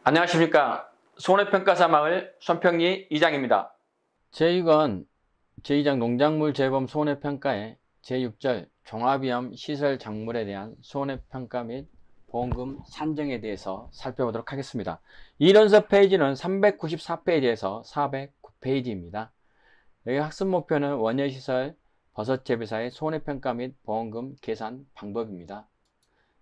안녕하십니까. 손해평가사마을 손평리 이장입니다. 제6권 제2장 농작물 재범 손해평가의 제6절 종합위험 시설 작물에 대한 손해평가 및 보험금 산정에 대해서 살펴보도록 하겠습니다. 이론서 페이지는 394페이지에서 409페이지입니다. 여기 학습 목표는 원예시설 버섯재배사의 손해평가 및 보험금 계산 방법입니다.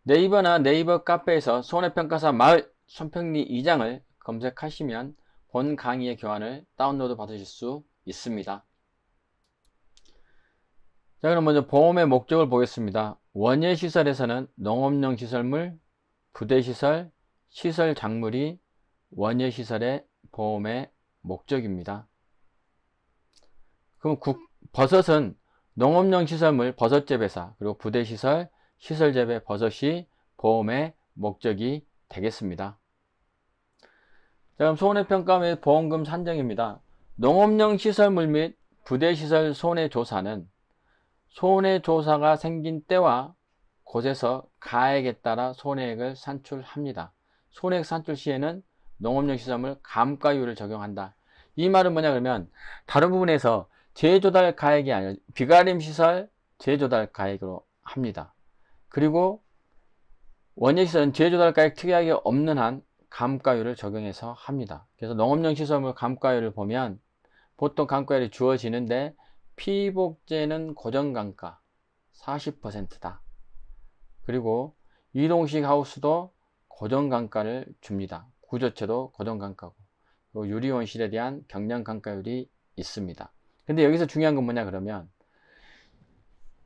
네이버나 네이버 카페에서 손해평가사 마을 손평리 2장을 검색하시면 본 강의의 교환을 다운로드 받으실 수 있습니다. 자, 그럼 먼저 보험의 목적을 보겠습니다. 원예시설에서는 농업용 시설물, 부대시설, 시설작물이 원예시설의 보험의 목적입니다. 그럼 버섯은 농업용 시설물 버섯재배사, 그리고 부대시설, 시설재배 버섯이 보험의 목적이 되겠습니다. 자, 그럼 손해평가 및 보험금 산정입니다. 농업용 시설물 및 부대시설 손해조사는 손해조사가 생긴 때와 곳에서 가액에 따라 손해액을 산출합니다. 손해액 산출 시에는 농업용 시설물 감가율을 적용한다. 이 말은 뭐냐 그러면 다른 부분에서 재조달 가액이 아니라 비가림시설 재조달 가액으로 합니다. 그리고 원예시설은 재조달 가액 특이하게 없는 한 감가율을 적용해서 합니다. 그래서 농업용 시설물 감가율을 보면 보통 감가율이 주어지는데 피복제는 고정감가 40%다. 그리고 이동식 하우스도 고정감가를 줍니다. 구조체도 고정감가고 유리온실에 대한 경량감가율이 있습니다. 근데 여기서 중요한 건 뭐냐 그러면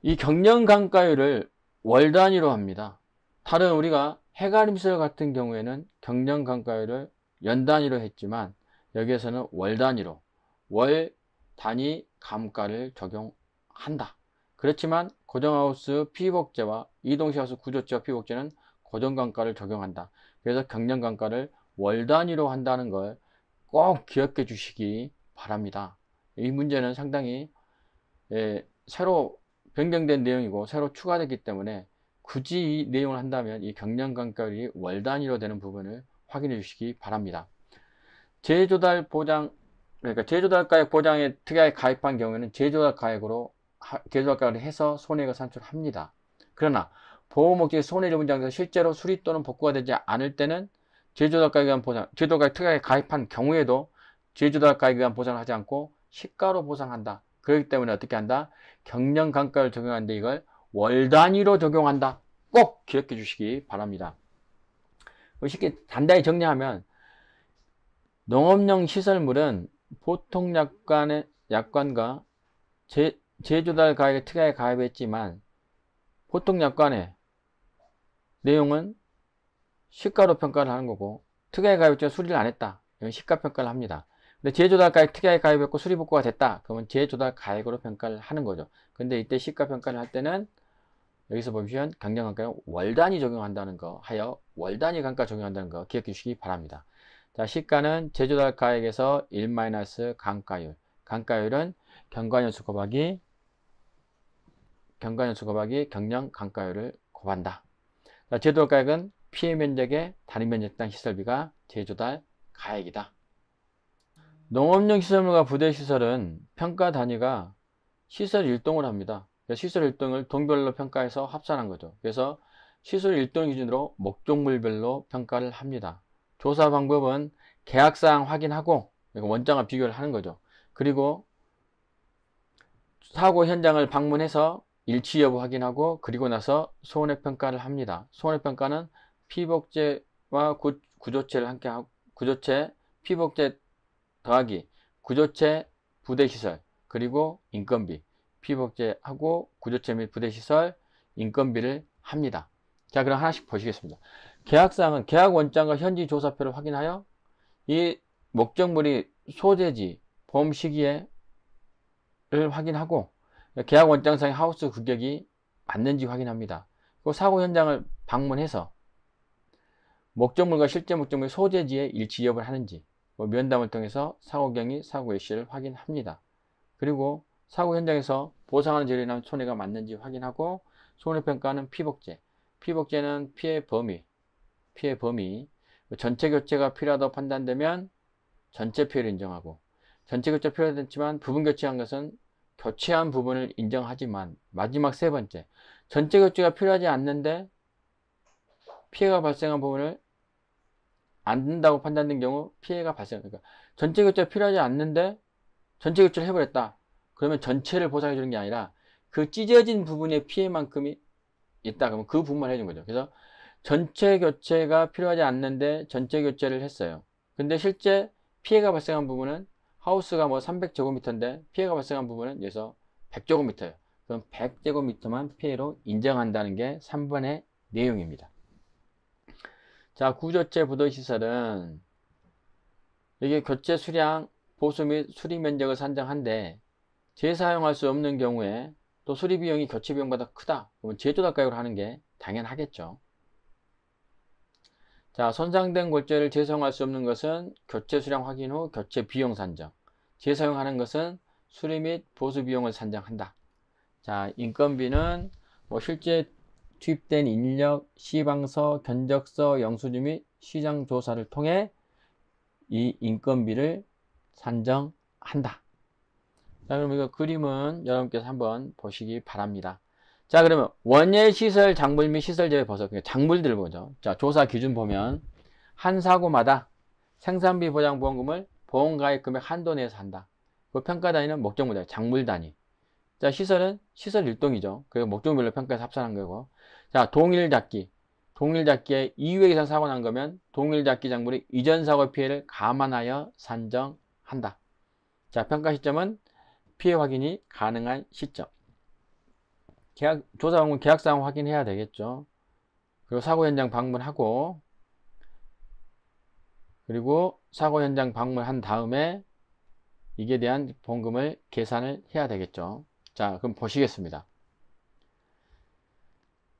이 경량감가율을 월 단위로 합니다. 다른 우리가 해가림시설 같은 경우에는 경량감가율을 연 단위로 했지만 여기에서는 월 단위로 월 단위 감가를 적용한다. 그렇지만 고정하우스 피복제와 이동식하우스 구조체와 피복제는 고정감가를 적용한다. 그래서 경량감가를 월 단위로 한다는 걸 꼭 기억해 주시기 바랍니다. 이 문제는 상당히 새로 변경된 내용이고 새로 추가됐기 때문에 굳이 이 내용을 한다면 이 경량감가율이 월 단위로 되는 부분을 확인해 주시기 바랍니다. 재조달 보장, 그러니까 재조달가액 보장에 특약에 가입한 경우에는 재조달가액을 해서 손해액을 산출합니다. 그러나 보호 목적의 손해를 분장해서 실제로 수리 또는 복구가 되지 않을 때는 재조달가액에 대한 보상, 재조달가액 특약에 가입한 경우에도 재조달가액에 대한 보상을 하지 않고 시가로 보상한다. 그렇기 때문에 어떻게 한다? 경량감가를 적용하는데 이걸 월 단위로 적용한다. 꼭 기억해 주시기 바랍니다. 쉽게 단단히 정리하면 농업용 시설물은 보통 약관과 재조달 가액에 특약에 가입했지만 보통 약관의 내용은 시가로 평가를 하는 거고 특약에 가입했지만 수리를 안 했다. 이건 시가 평가를 합니다. 근데 재조달 가액 특약에 가입했고 수리 복구가 됐다. 그러면 재조달 가액으로 평가를 하는 거죠. 근데 이때 시가 평가를 할 때는 여기서 보시면 경량감가는 월 단위 적용한다는 거 하여 월 단위 감가 적용한다는 거 기억해 주시기 바랍니다. 자, 시가는 재조달 가액에서 1 감가율. 감가율은 경과연수 곱하기 경량 감가율을 곱한다. 자, 재조달 가액은 피해 면적의 단위 면적당 시설비가 재조달 가액이다. 농업용 시설물과 부대시설은 평가 단위가 시설 일동을 합니다. 시설 일동을 동별로 평가해서 합산한 거죠. 그래서 시설 일동 기준으로 목적물별로 평가를 합니다. 조사 방법은 계약사항 확인하고 원장과 비교를 하는 거죠. 그리고 사고 현장을 방문해서 일치 여부 확인하고 그리고 나서 손해평가를 합니다. 손해평가는 피복제와 구조체를 함께 하고 구조체, 피복제 더하기 구조체, 부대시설 그리고 인건비 피복제하고 구조체 및 부대시설 인건비를 합니다. 자, 그럼 하나씩 보시겠습니다. 계약사항은 계약 원장과 현지 조사표를 확인하여 이 목적물이 소재지 보험 시기를 확인하고 계약 원장상의 하우스 규격이 맞는지 확인합니다. 그리고 사고 현장을 방문해서 목적물과 실제 목적물의 소재지에 일치 여부를 하는지 면담을 통해서 사고 경위, 사고 일시를 확인합니다. 그리고 사고 현장에서 보상하는 재료나 손해가 맞는지 확인하고 손해평가는 피복제, 피복제는 피해 범위, 전체 교체가 필요하다고 판단되면 전체 피해를 인정하고, 전체 교체 필요했지만 부분 교체한 것은 교체한 부분을 인정하지만, 마지막 세 번째, 전체 교체가 필요하지 않는데 피해가 발생한 부분을 안 된다고 판단된 경우 피해가 발생하니까, 전체 교체가 필요하지 않는데 전체 교체를 해버렸다. 그러면 전체를 보상해 주는 게 아니라 그 찢어진 부분의 피해만큼이 있다. 그러면 그 부분만 해준 거죠. 그래서 전체 교체가 필요하지 않는데 전체 교체를 했어요. 근데 실제 피해가 발생한 부분은 하우스가 뭐 300제곱미터인데 피해가 발생한 부분은 여기서 100제곱미터예요. 그럼 100제곱미터만 피해로 인정한다는 게 3번의 내용입니다. 자, 구조체 부도시설은 이게 교체 수량, 보수 및 수리 면적을 산정한데 재사용할 수 없는 경우에 또 수리 비용이 교체 비용보다 크다. 그러면 제조사 가격으로 하는 게 당연하겠죠. 자, 손상된 골재를 재사용할 수 없는 것은 교체 수량 확인 후 교체 비용 산정, 재사용하는 것은 수리 및 보수 비용을 산정한다. 자, 인건비는 뭐 실제 투입된 인력, 시방서, 견적서, 영수증 및 시장 조사를 통해 이 인건비를 산정한다. 자, 그럼 이거 그림은 여러분께서 한번 보시기 바랍니다. 자, 그러면 원예 시설 작물 및 시설 제외 버섯, 작물들 보죠. 자, 조사 기준 보면 한 사고마다 생산비 보장 보험금을 보험가입 금액 한도 내에서 한다. 그 평가 단위는 목적물이다. 작물 단위. 자, 시설은 시설 일동이죠. 그리고 목적물로 평가해서 합산한 거고. 자, 동일잡기. 동일잡기에 2회 이상 사고 난 거면 동일잡기 작물의 이전 사고 피해를 감안하여 산정한다. 자, 평가 시점은 피해 확인이 가능한 시점. 조사 방문 계약사항 확인해야 되겠죠. 그리고 사고 현장 방문하고, 그리고 사고 현장 방문한 다음에 이게 대한 보험금을 계산을 해야 되겠죠. 자, 그럼 보시겠습니다.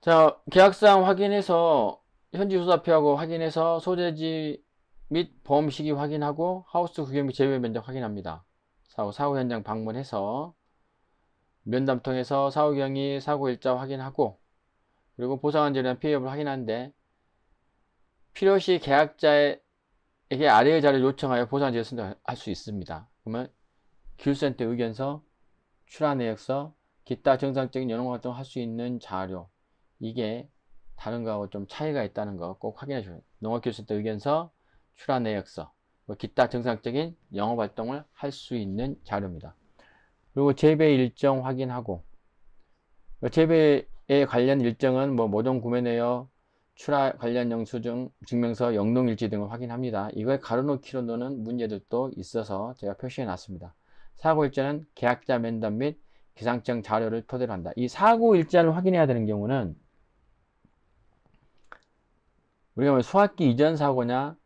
자, 계약사항 확인해서 현지 조사표하고 확인해서 소재지 및 보험 시기 확인하고 하우스 구경 및 제외 면적 확인합니다. 사고 현장 방문해서 면담 통해서 사후 경위, 사고 일자 확인하고, 그리고 보상한 재료나 피해 여부를 확인하는데 필요시 계약자에게 아래의 자료를 요청하여 보상 재료 선정할 수 있습니다. 그러면 기술센터 의견서, 출하 내역서, 기타 정상적인 연ung 활동을 할 수 있는 자료, 이게 다른 거하고 좀 차이가 있다는 거 꼭 확인해 주세요. 농업기술센터 의견서, 출하 내역서, 기타 정상적인 영업활동을 할 수 있는 자료입니다. 그리고 재배 일정 확인하고, 재배에 관련 일정은 뭐 모종 구매 내역, 출하 관련 영수증, 증명서, 영농일지 등을 확인합니다. 이걸 가로놓기로 노는 문제들도 있어서 제가 표시해 놨습니다. 사고 일자는 계약자 면담 및 기상청 자료를 토대로 한다. 이 사고 일자를 확인해야 되는 경우는 우리가 수학기 이전 사고냐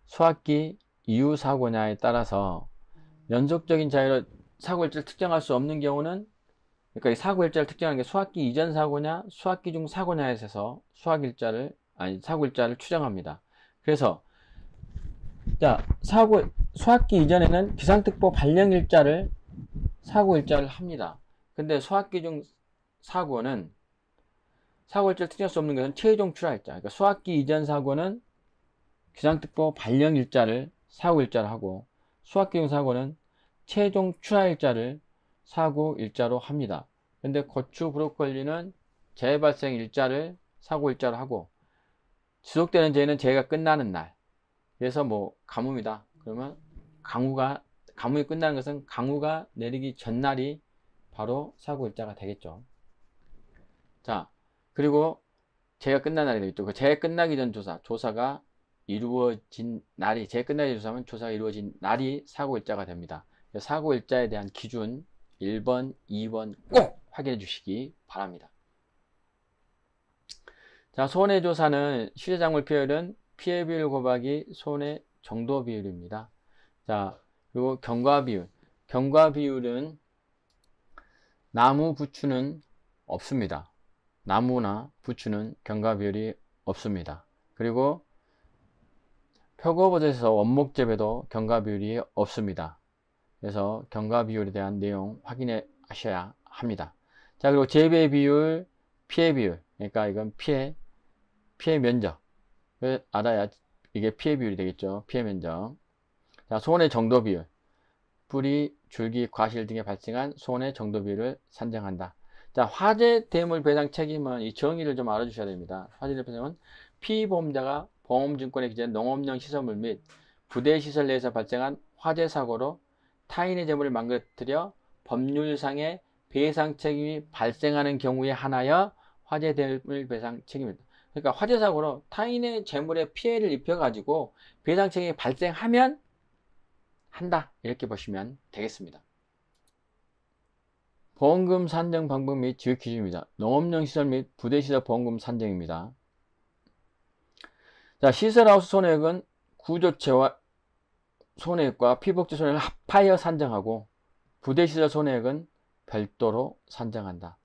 수학기 이후 사고냐에 따라서 연속적인 자료로 사고 일자를 특정할 수 없는 경우는, 그러니까 이 사고 일자를 특정하는 게 수학기 이전 사고냐 수학기 중 사고냐에 있어서 사고 일자를 추정합니다. 그래서 자, 수학기 이전에는 기상특보 발령 일자를 사고 일자를 합니다. 근데 수학기 중 사고는 사고 일자를 특정할 수 없는 것은 최종 출하 일자. 그러니까 수학기 이전 사고는 기상특보 발령 일자를 사고 일자를 하고, 수학기 중 사고는 최종 출하 일자를 사고 일자로 합니다. 근데 고추, 브로콜리는 재해 발생 일자를 사고 일자로 하고, 지속되는 재해는 재해가 끝나는 날. 그래서 뭐 가뭄이다. 그러면 가뭄이 끝나는 것은 강우가 내리기 전날이 바로 사고 일자가 되겠죠. 자, 그리고 재해가 끝난 날이 되겠죠. 그 재해 끝나기 전 조사가 이루어진 날이, 재해 끝나기 전 조사하면 조사가 이루어진 날이 사고 일자가 됩니다. 사고 일자에 대한 기준 1번, 2번 꼭 확인해 주시기 바랍니다. 자, 손해조사는 실제작물 피해율은 피해 비율 곱하기 손해 정도 비율입니다. 자, 그리고 경과 비율. 경과 비율은 나무 부추는 없습니다. 나무나 부추는 경과 비율이 없습니다. 그리고 표고버섯에서 원목 재배도 경과 비율이 없습니다. 그래서 경과 비율에 대한 내용 확인해 하셔야 합니다. 자, 그리고 재배 비율, 피해 비율. 그러니까 이건 피해 면적을 알아야 이게 피해 비율이 되겠죠. 피해 면적. 자, 손해 정도 비율. 뿌리, 줄기, 과실 등에 발생한 손해 정도 비율을 산정한다. 자, 화재 대물 배상 책임은 이 정의를 좀 알아주셔야 됩니다. 화재 대물 배상은 피보험자가 보험증권에 기재한 농업용 시설물 및 부대시설 내에서 발생한 화재 사고로 타인의 재물을 망가뜨려 법률상의 배상 책임이 발생하는 경우에 한하여 화재 대물 배상 책임입니다. 그러니까 화재 사고로 타인의 재물에 피해를 입혀가지고 배상 책임이 발생하면 한다, 이렇게 보시면 되겠습니다. 보험금 산정 방법 및 지급 기준입니다. 농업용 시설 및 부대시설 보험금 산정입니다. 자, 시설하우스 손해액은 구조체와 손해액과 피복제 손해를 합하여 산정하고 부대시설 손해액은 별도로 산정한다.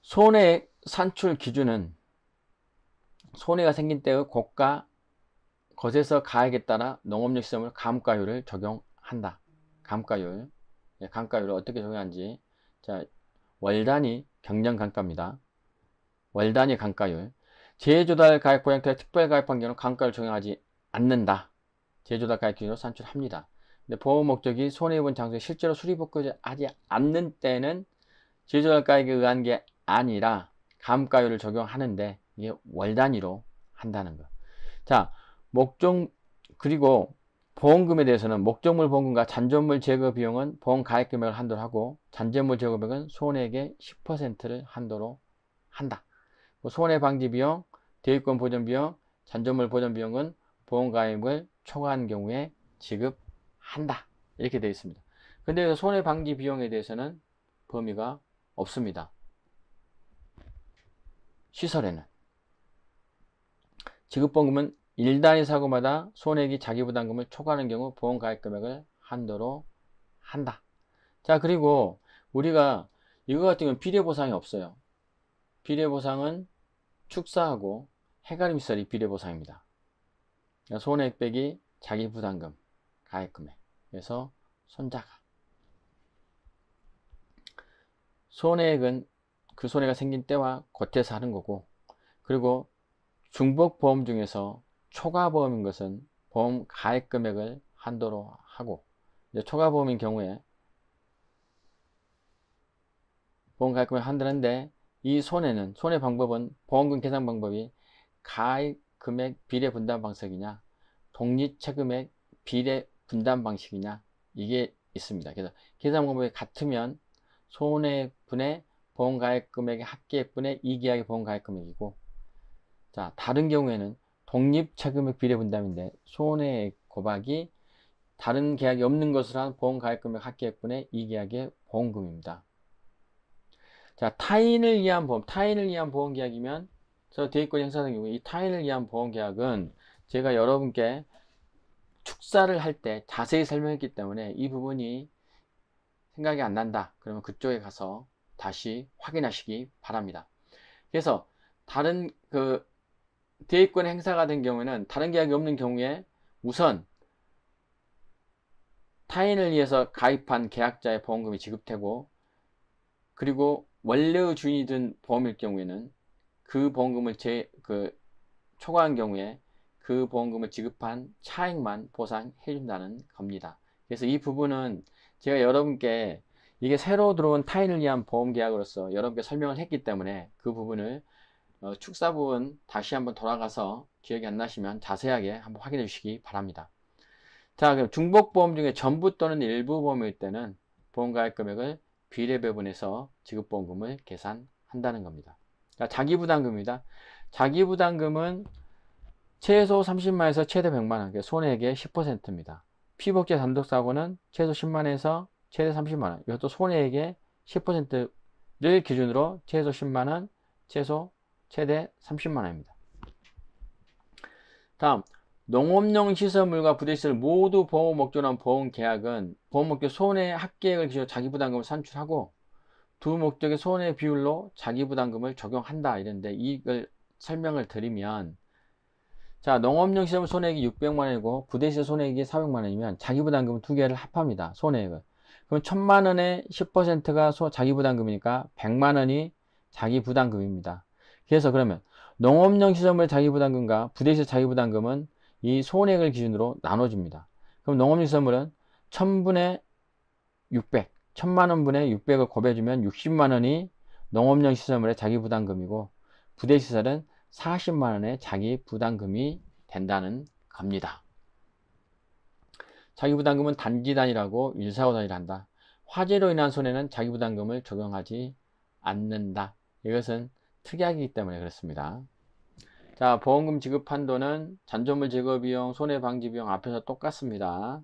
손해액 산출 기준은 손해가 생긴 때의 고가 것에서 가액에 따라 농업용 시설물 감가율을 적용한다. 감가율. 감가율을 어떻게 적용하는지. 자, 월단위 경량 감가입니다. 월단위 감가율. 재조달 가액 보장태의 특별 가액한 경우는 감가를 적용하지 않는다. 재조달 가액 기준으로 산출합니다. 근데 보험 목적이 손해 입은 장소에 실제로 수리복구하지 않는 때는 재조달 가액에 의한 게 아니라 감가율을 적용하는데 이게 월 단위로 한다는 거. 자, 그리고 보험금에 대해서는 목적물 보험금과 잔존물 제거 비용은 보험 가액 금액을 한도로 하고 잔존물 제거 비용은 손해액의 10%를 한도로 한다. 손해 방지 비용, 대위권 보전 비용, 잔존물 보전 비용은 보험 가액을 초과한 경우에 지급한다. 이렇게 되어 있습니다. 근데 손해 방지 비용에 대해서는 범위가 없습니다. 시설에는 지급보험금은 1단위 사고마다 손해액이 자기부담금을 초과하는 경우 보험 가액 금액을 한도로 한다. 자, 그리고 우리가 이거 같은 경우는 비례보상이 없어요. 비례보상은 축사하고 해가림시설이 비례보상입니다. 손해액 빼기 자기부담금 가액 금액. 그래서 손자가 손해액은 그 손해가 생긴 때와 겉에서 하는 거고, 그리고 중복보험 중에서 초과보험인 것은 보험 가액 금액을 한도로 하고, 이제 초과보험인 경우에 보험 가액 금액을 한도는데, 이 손해는, 손해 방법은 보험금 계산 방법이 가액 금액 비례 분담 방식이냐, 독립체금액 비례 분담 방식이냐, 이게 있습니다. 그래서 계산 방법이 같으면 손해분의 보험 가액 금액의 합계액분의 이 계약의 보험 가액 금액이고, 자, 다른 경우에는 독립체금액 비례 분담인데 손해액 곱하기 다른 계약이 없는 것으로 한 보험 가액 금액 합계액분의 이 계약의 보험금입니다. 자, 타인을 위한 보험 계약이면 저 대위권 행사된 경우에 이 타인을 위한 보험 계약은 제가 여러분께 축사를 할 때 자세히 설명했기 때문에 이 부분이 생각이 안 난다. 그러면 그쪽에 가서 다시 확인하시기 바랍니다. 그래서 다른 대위권 행사가 된 경우에는 다른 계약이 없는 경우에 우선 타인을 위해서 가입한 계약자의 보험금이 지급되고, 그리고 원래의 주인이 든 보험일 경우에는 그 보험금을 초과한 경우에 그 보험금을 지급한 차액만 보상해 준다는 겁니다. 그래서 이 부분은 제가 여러분께 이게 새로 들어온 타인을 위한 보험 계약으로서 여러분께 설명을 했기 때문에 그 부분을 축사 부분 다시 한번 돌아가서 기억이 안 나시면 자세하게 한번 확인해 주시기 바랍니다. 자, 그럼 중복보험 중에 전부 또는 일부 보험일 때는 보험가액 금액을 비례 배분해서 지급보험금을 계산한다는 겁니다. 자, 자기부담금입니다. 자기부담금은 최소 30만에서 최대 100만원, 손해액의 10%입니다. 피복제 단독사고는 최소 10만원에서 최대 30만원, 이것도 손해액의 10%를 기준으로 최소 10만원, 최대 30만원입니다. 다음, 농업용 시설물과 부대시설 모두 보험 목적으로 한 보험 계약은 보험 목적 손해 합계액을 기준으로 자기부담금을 산출하고 두 목적의 손해 비율로 자기부담금을 적용한다. 이런데 이걸 설명을 드리면, 자, 농업용 시설물 손해액이 600만원이고 부대시설 손해액이 400만원이면 자기부담금은 두 개를 합합니다. 손해액을. 그럼 1000만원의 10%가 자기부담금이니까 100만원이 자기부담금입니다. 그래서 그러면 농업용 시설물의 자기부담금과 부대시설 자기부담금은 이 손해액을 기준으로 나눠집니다. 그럼 농업용 시설물은 1000분의 600, 1000만원 분의 600을 곱해주면 60만원이 농업용 시설물의 자기부담금이고 부대시설은 40만원의 자기부담금이 된다는 겁니다. 자기부담금은 단기단위라고 일사후 단위를 한다. 화재로 인한 손해는 자기부담금을 적용하지 않는다. 이것은 특약이기 때문에 그렇습니다. 자, 보험금 지급 한도는 잔존물 제거 비용, 손해방지 비용 앞에서 똑같습니다.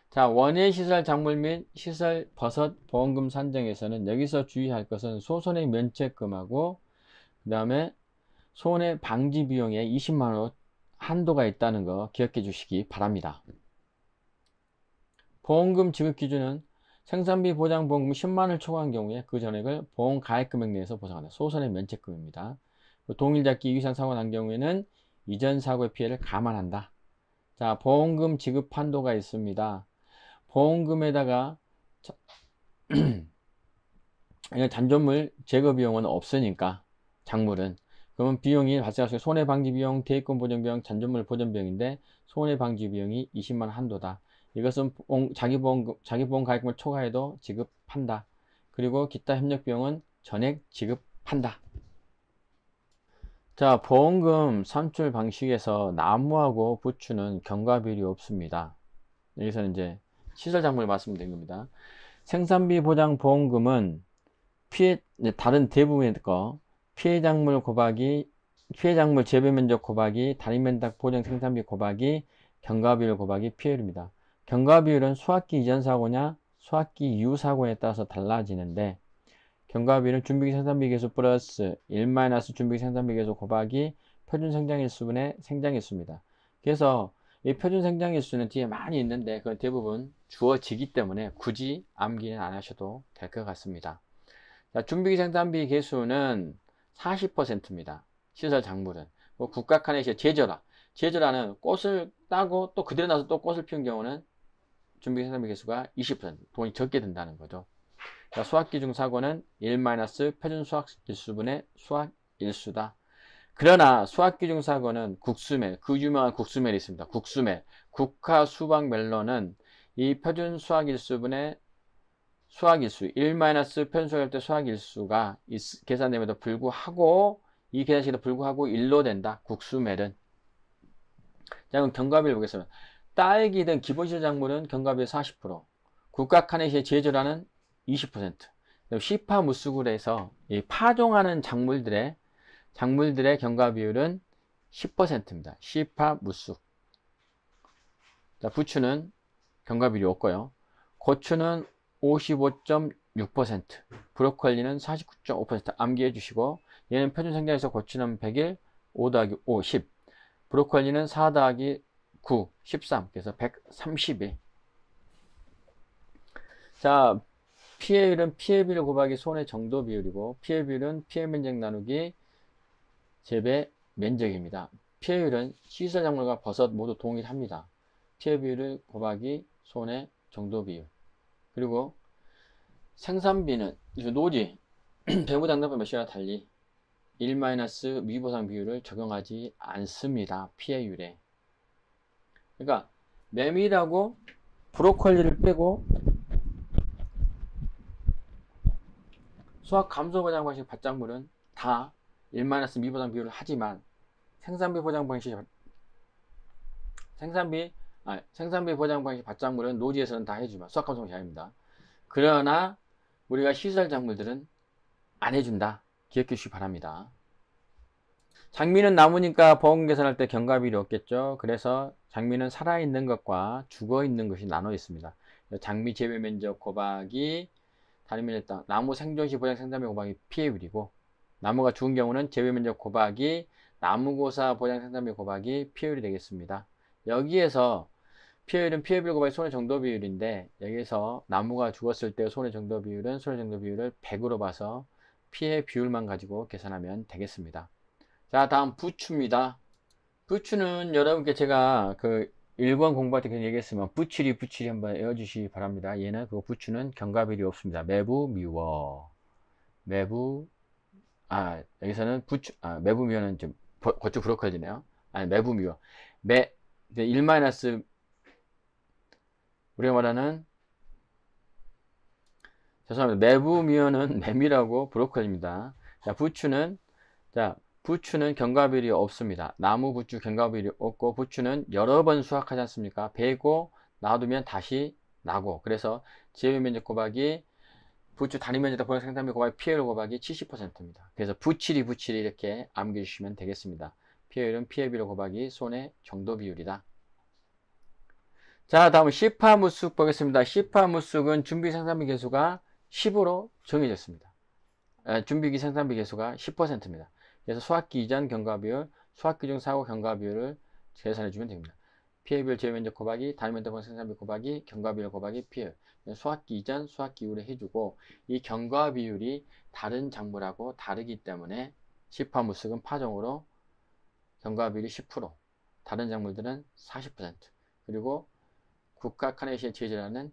자, 원예 시설 작물 및 시설 버섯 보험금 산정에서는 여기서 주의할 것은 소손해 면책금하고 그 다음에 손해 방지 비용에 20만원 한도가 있다는 거 기억해 주시기 바랍니다. 보험금 지급 기준은 생산비 보장 보험금 10만원을 초과한 경우에 그 전액을 보험 가액 금액 내에서 보상한다. 소손해 면책금입니다. 동일잡기 이상 사고 난 경우에는 이전 사고의 피해를 감안한다. 자, 보험금 지급 한도가 있습니다. 보험금에다가 잔존물 제거 비용은 없으니까 작물은 그러면 비용이 발생할 수 있는 손해방지 비용, 대입금 보전 비용, 잔존물 보전 비용인데 손해방지 비용이 20만원 한도다. 이것은 자기보험 가입금을 초과해도 지급한다. 그리고 기타 협력 비용은 전액 지급한다. 자, 보험금 산출 방식에서 나무하고 부추는 경과비율이 없습니다. 여기서는 이제 시설 작물을 말씀드린 겁니다. 생산비 보장 보험금은 다른 대부분의 거 피해 작물 재배 면적 곱하기 단위 면적 보정 생산비 곱하기 경과비율 곱하기 피해율입니다. 경과비율은 수확기 이전 사고냐 수확기 이후 사고에 따라서 달라지는데 경과비율은 준비기 생산비 개수 플러스 1 준비기 생산비 개수 곱하기 표준 생장일수분의 생장일수입니다. 그래서 이 표준 생장일수는 뒤에 많이 있는데 그건 대부분 주어지기 때문에 굳이 암기는 안 하셔도 될 것 같습니다. 자, 준비기 생산비 개수는 40%입니다. 시설 작물은. 국가칸에시의 제절화는 꽃을 따고 또 그대로 나서 또 꽃을 피운 경우는 준비기 생산비 개수가 20% 돈이 적게 든다는 거죠. 자, 수확기중 사고는 1 표준 수확일수분의 수확일수다. 그러나 수확기중 사고는 국수멜, 그 유명한 국수멜이 있습니다. 국수멜, 국화 수박 멜론은 이 표준 수확일수분의 수확일수 1 표준 수확일 때 수확일수가 계산됨에도 불구하고 이 계산식에도 불구하고 1로 된다. 국수멜은. 자, 그럼 경과비율 보겠습니다. 딸기 등 기본시설 작물은 경과비율 40%, 국가카네시의 제조라는 20%, 시파 무수굴에서 이 파종하는 작물들의 경과비율은 10%입니다. 시파 무수. 자, 부추는 경과비율이 없고요. 고추는 55.6%, 브로콜리는 49.5% 암기해 주시고, 얘는 표준 생장에서 고추는 100일, 5 더하기 5, 10. 브로콜리는 4 더하기 9, 13. 그래서 130일. 자, 피해율은 피해비율 곱하기 손해 정도 비율이고, 피해비율은 피해 면적 나누기 재배 면적입니다. 피해율은 시설 작물과 버섯 모두 동일합니다. 피해비율을 곱하기 손해 정도 비율. 그리고 생산비는 노지 배부담금과 몇시와 달리 1 미보상 비율을 적용하지 않습니다. 피해율에. 그러니까 메밀하고 브로콜리를 빼고 수확 감소 보장 방식 밭작물은 다 1 미보상 비율을 하지만 생산비 보장 방식 밭작물은 노지에서는 다 해주지만 수확 감소 방식이 아닙니다. 그러나 우리가 시설 작물들은 안 해준다. 기억해 주시기 바랍니다. 장미는 나무니까 보험 계산할 때 경과비율이 없겠죠. 그래서 장미는 살아있는 것과 죽어있는 것이 나눠 있습니다. 장미 재배 면적 곱하기 단위 면적 땅, 나무 생존시 보장 생산비 곱하기 피해율이고, 나무가 죽은 경우는 재배 면적 곱하기 나무고사 보장 생산비 곱하기 피해율이 되겠습니다. 여기에서 피해율은 피해비율 곱하기 손해 정도 비율인데, 여기서 나무가 죽었을 때 손해 정도 비율은 손해 정도 비율을 100으로 봐서 피해 비율만 가지고 계산하면 되겠습니다. 자, 다음 부추입니다. 부추는 여러분께 제가 그 1권 공부할 때 그냥 얘기했으면 부추리 한번 외워주시기 바랍니다. 얘는 그 부추는 경과비율이 없습니다. 매부 미워. 매부 여기서는 매부미호는 좀 거쪽 브로커지네요. 매부미호. 1 마이너스, 우리가 말하는, 죄송합니다. 매부미호는 매미라고 브로커입니다. 자, 부추는 견과비율이 없습니다. 나무 부추 견과비율이 없고, 부추는 여러 번 수확하지 않습니까? 베고 놔두면 다시 나고, 그래서 재배 면적 곱하기 부추 단위 면적과 보양 생산비 곱하기 피해율 곱하기 70%입니다. 그래서 부칠이 이렇게 암기해주시면 되겠습니다. 피해율은 피해비율 곱하기 손의 정도 비율이다. 자, 다음은 시파무쑥 보겠습니다. 시파무쑥은 준비 생산비 계수가 10으로 정해졌습니다. 준비기 생산비 계수가 10%입니다. 그래서 수확기 이전 경과비율, 수확기 중 사고 경과비율을 계산해 주면 됩니다. 피해비율 제면적 곱하기 단위면적 생산비 곱하기 경과비율 곱하기 피해율. 수확기 이전, 수확기 이후에 해주고, 이 경과비율이 다른 작물하고 다르기 때문에 시파무쑥은 파종으로 경과비율이 10%, 다른 작물들은 40%, 그리고 국화 카네이션 체질화는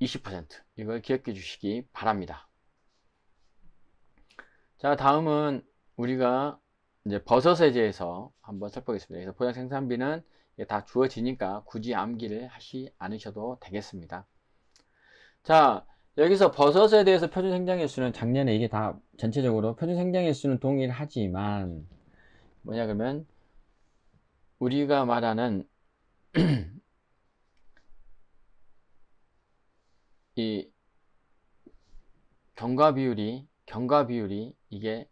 20%. 이걸 기억해 주시기 바랍니다. 자, 다음은 우리가 이제 버섯에 대해서 한번 살펴보겠습니다. 그래서 보양 생산비는 다 주어지니까 굳이 암기를 하지 않으셔도 되겠습니다. 자, 여기서 버섯에 대해서 표준 생장일수는 작년에 이게 다 전체적으로 표준 생장일수는 동일하지만 뭐냐 그러면 우리가 말하는 이 경과비율이 이게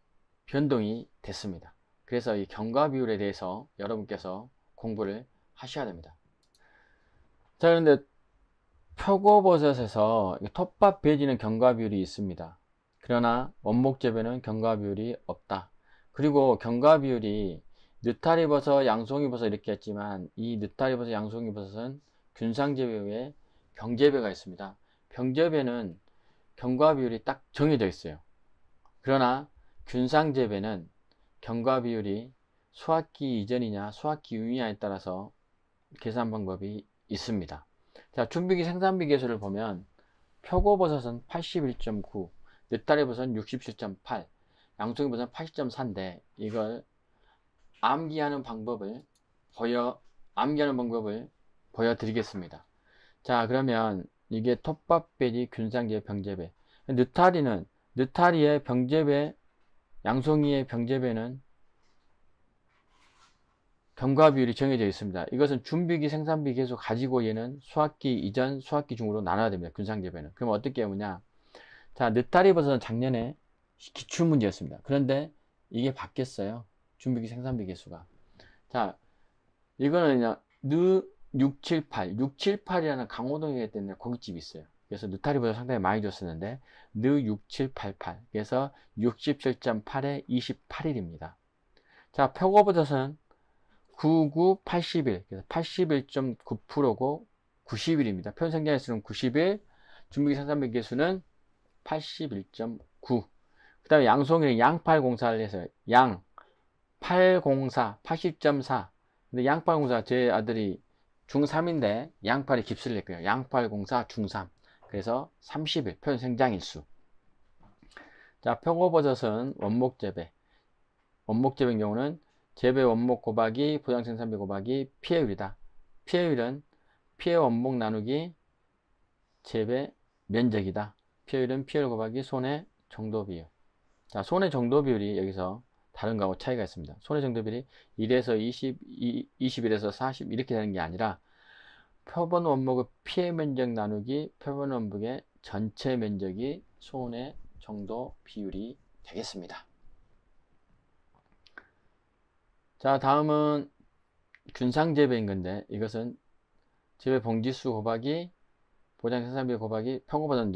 변동이 됐습니다. 그래서 이 경과비율에 대해서 여러분께서 공부를 하셔야 됩니다. 자, 그런데 표고버섯에서 톱밥 배지는 경과비율이 있습니다. 그러나 원목재배는 경과비율이 없다. 그리고 경과비율이 느타리버섯, 양송이버섯 이렇게 했지만 이 느타리버섯, 양송이버섯은 균상재배 외에 병재배가 있습니다. 병재배는 경과비율이 딱 정해져 있어요. 그러나 균상재배는 경과비율이 수확기 이전이냐 수확기 이후냐에 따라서 계산 방법이 있습니다. 자, 준비기 생산비 계수를 보면 표고버섯은 81.9, 느타리버섯은 67.8, 양송이버섯은 80.4인데 이걸 암기하는 방법을 보여드리겠습니다. 자, 그러면 이게 톱밥배지, 균상재배, 병재배. 느타리의 병재배, 양송이의 병재배는 경과비율이 정해져 있습니다. 이것은 준비기 생산비 계수 가지고 얘는 수확기 이전, 수확기 중으로 나눠야 됩니다. 균상재배는. 그럼 어떻게 하느냐? 자, 느타리버섯은 작년에 기출문제였습니다. 그런데 이게 바뀌었어요. 준비기 생산비 계수가. 자, 이거는 그냥 678이라는 강호동에 때문에 고깃집이 있어요. 그래서 느타리버섯 상당히 많이 줬었는데 6788, 그래서 67.8에 28일입니다. 자, 표고버섯은 99, 81, 그래서 81.9%고 90일입니다. 표준생장일수는 90일, 준비기 생산비 계수는 81.9. 그 다음에 양송이는 양804를 해서 양 804, 80.4. 근데 양804, 제 아들이 중3인데 양8이 깁스를 했고요. 양804 중3. 그래서 30일 표준생장일수. 자, 표고버섯은 원목재배인 경우는 재배 원목 곱하기 보양 생산비 곱하기 피해율이다. 피해율은 피해 원목 나누기 재배 면적이다. 피해율은 피해율 곱하기 손의 정도 비율. 자, 손의 정도 비율이 여기서 다른 거하고 차이가 있습니다. 손의 정도 비율이 1에서 20, 21에서 40 이렇게 되는 게 아니라 표본 원목의 피해 면적 나누기 표본 원목의 전체 면적이 손의 정도 비율이 되겠습니다. 자, 다음은 균상재배인 건데 이것은 재배 봉지수 곱하기 보장 생산비 곱하기 표고버섯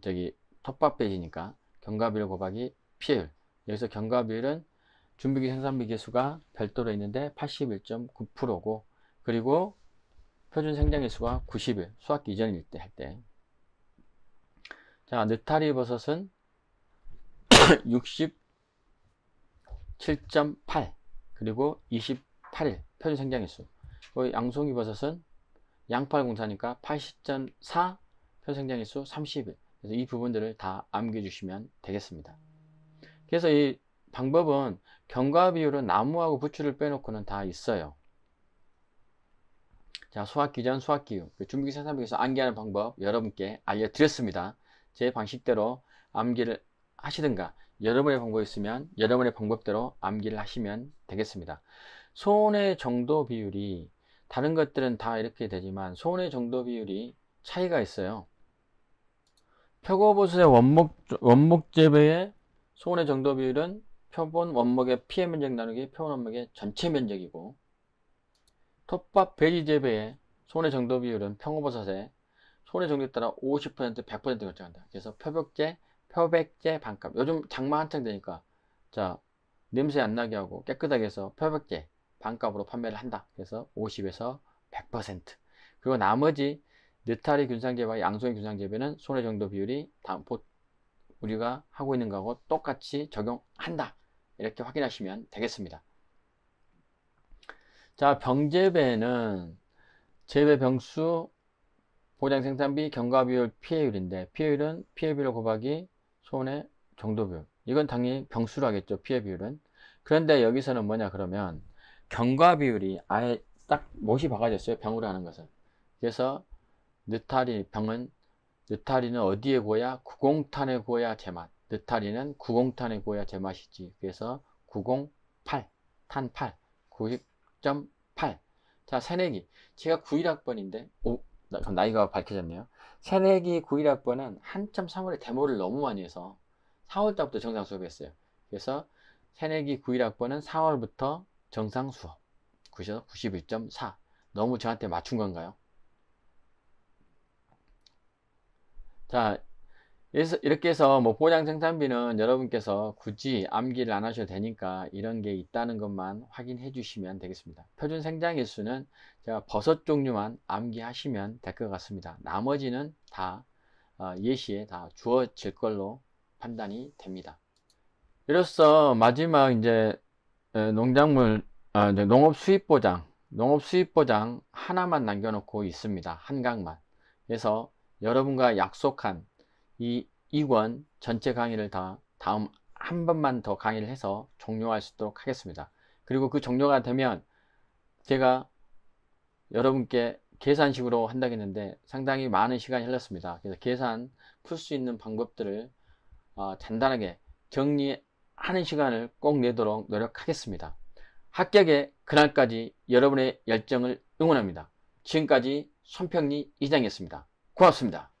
저기 톱밥배지니까 경과비율 곱하기 피해율. 여기서 경과비율은 준비기 생산비 계수가 별도로 있는데 81.9%고 그리고 표준 생장일수가 90일 수확기 이전일 때 할 때. 자, 느타리버섯은 67.8 그리고 28일 표준 생장일수. 양송이버섯은 양804니까 80.4 표준 생장일수 30일. 그래서 이 부분들을 다 암기해 주시면 되겠습니다. 그래서 이 방법은 경과 비율은 나무하고 부추를 빼놓고는 다 있어요. 자, 수학기전 수학기후 준비기 생산비에서 암기하는 방법 여러분께 알려드렸습니다. 제 방식대로 암기를 하시든가 여러분의 방법이 있으면 여러분의 방법대로 암기를 하시면 되겠습니다. 손의 정도 비율이 다른 것들은 다 이렇게 되지만 손의 정도 비율이 차이가 있어요. 표고버섯의 원목 재배의 손의 정도 비율은 표본 원목의 피해 면적 나누기 표본 원목의 전체 면적이고, 톱밥 베리 재배의 손의 정도 비율은 평호버섯의 손의 정도에 따라 50%, 100% 결정한다. 그래서 표백제 반값. 요즘 장마 한창 되니까 자, 냄새 안 나게 하고 깨끗하게 해서 표백제 반값으로 판매를 한다. 그래서 50에서 100%. 그리고 나머지 느타리 균상재배와 양손의 균상재배는 손의 정도 비율이 우리가 하고 있는 거하고 똑같이 적용한다. 이렇게 확인하시면 되겠습니다. 자, 병재배는 재배 병수, 보장 생산비, 경과 비율, 피해율인데, 피해율은 피해 비율 곱하기 손의 정도 비율. 이건 당연히 병수로 하겠죠, 피해 비율은. 그런데 여기서는 뭐냐 그러면 경과 비율이 아예 딱 못이 박아졌어요, 병으로 하는 것은. 그래서 병은 느타리는 어디에 구워야? 구공탄에 구워야 제맛. 느타리는 구공탄에 구워야 제맛이지. 그래서 908, 탄 8, 90.8. 자, 새내기. 제가 91학번인데, 그럼 나이가 밝혀졌네요. 새내기 91학번은 한참 3월에 데모를 너무 많이 해서 4월달부터 정상 수업했어요. 그래서 새내기 91학번은 4월부터 정상 수업. 91.4. 너무 저한테 맞춘 건가요? 자, 이렇게 해서 뭐 보장 생산비는 여러분께서 굳이 암기를 안 하셔도 되니까 이런 게 있다는 것만 확인해 주시면 되겠습니다. 표준 생장 일수는 제가 버섯 종류만 암기하시면 될 것 같습니다. 나머지는 다 예시에 다 주어질 걸로 판단이 됩니다. 이로써 마지막 이제 농작물 이제 농업 수입 보장 하나만 남겨놓고 있습니다. 한 강만. 그래서 여러분과 약속한 이 2권 전체 강의를 다음 한 번만 더 강의를 해서 종료할 수 있도록 하겠습니다. 그리고 그 종료가 되면 제가 여러분께 계산식으로 한다고 했는데 상당히 많은 시간이 흘렀습니다. 그래서 계산 풀 수 있는 방법들을 간단하게 정리하는 시간을 꼭 내도록 노력하겠습니다. 합격의 그날까지 여러분의 열정을 응원합니다. 지금까지 손평리 이장이었습니다. 고맙습니다.